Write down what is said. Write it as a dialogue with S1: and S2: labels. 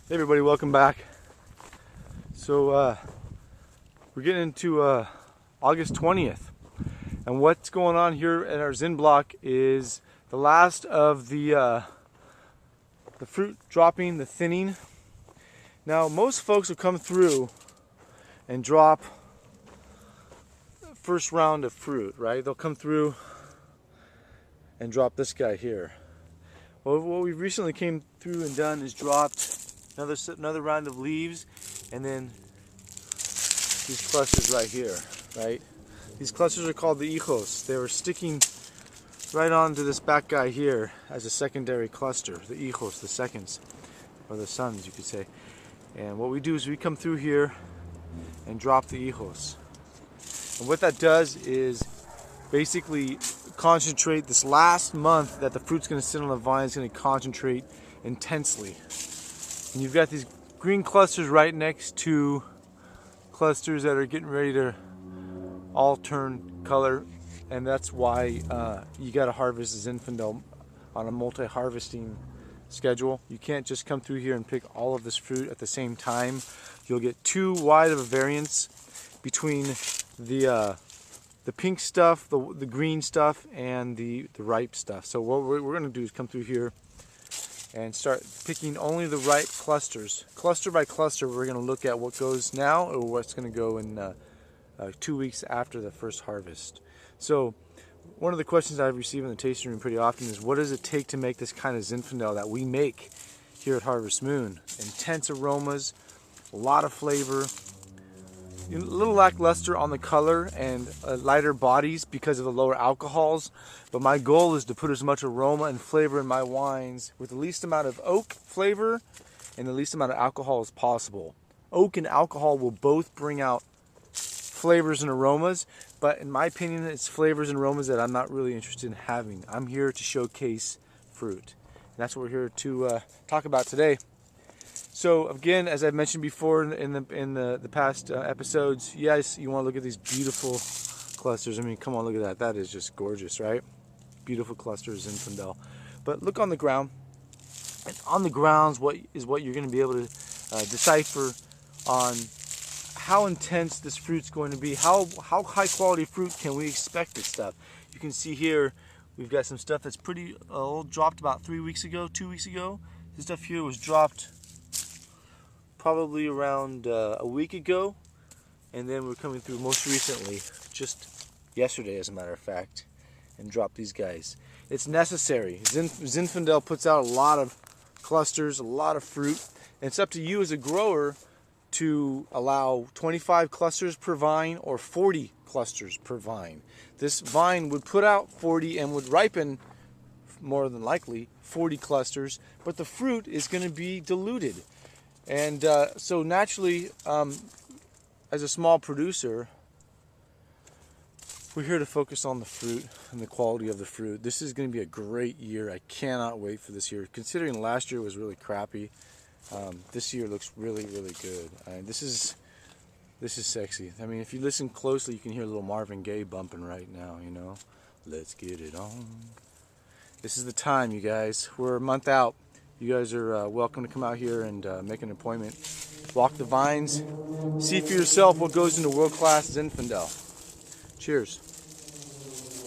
S1: Hey everybody, welcome back. So we're getting into August 20th, and what's going on here at our Zin block is the last of the fruit dropping, the thinning. Now most folks will come through and drop the first round of fruit, right? They'll come through and drop this guy here. Well, what we recently came through and done is dropped another round of leaves, and then these clusters right here, right? These clusters are called the hijos. They were sticking right onto this back guy here as a secondary cluster, the hijos, the seconds, or the sons, you could say. And what we do is we come through here and drop the hijos. And what that does is basically concentrate this last month that the fruit's going to sit on the vine. Is going to concentrate intensely. And you've got these green clusters right next to clusters that are getting ready to all turn color, and that's why you got to harvest Zinfandel on a multi-harvesting schedule. You can't just come through here and pick all of this fruit at the same time. You'll get too wide of a variance between the pink stuff, the green stuff, and the ripe stuff. So what we're going to do is come through here and start picking only the ripe clusters. Cluster by cluster, we're going to look at what goes now or what's going to go in 2 weeks after the first harvest. So one of the questions I've received in the tasting room pretty often is, what does it take to make this kind of Zinfandel that we make here at Harvest Moon? Intense aromas, a lot of flavor, a little lackluster on the color, and lighter bodies because of the lower alcohols. But my goal is to put as much aroma and flavor in my wines with the least amount of oak flavor and the least amount of alcohol as possible. Oak and alcohol will both bring out flavors and aromas, but in my opinion, it's flavors and aromas that I'm not really interested in having. I'm here to showcase fruit. And that's what we're here to talk about today. So again, as I've mentioned before in the past episodes, yes, you want to look at these beautiful clusters. I mean, come on, look at that. That is just gorgeous, right? Beautiful clusters in Zinfandel. But look on the ground. And on the grounds, what you're going to be able to decipher on how intense this fruit's going to be. How high quality fruit can we expect this stuff? You can see here we've got some stuff that's pretty old, dropped about 3 weeks ago, 2 weeks ago. This stuff here was dropped probably around a week ago, and then we're coming through most recently, just yesterday as a matter of fact, and drop these guys. It's necessary. Zinfandel puts out a lot of clusters, a lot of fruit, and it's up to you as a grower to allow 25 clusters per vine or 40 clusters per vine. This vine would put out 40 and would ripen more than likely 40 clusters, but the fruit is going to be diluted. And so naturally, as a small producer, we're here to focus on the fruit and the quality of the fruit. This is going to be a great year. I cannot wait for this year. Considering last year was really crappy, this year looks really, really good. This is sexy. I mean, if you listen closely, you can hear a little Marvin Gaye bumping right now, you know. Let's get it on. This is the time, you guys. We're a month out. You guys are welcome to come out here and make an appointment. Walk the vines. See for yourself what goes into world-class Zinfandel. Cheers.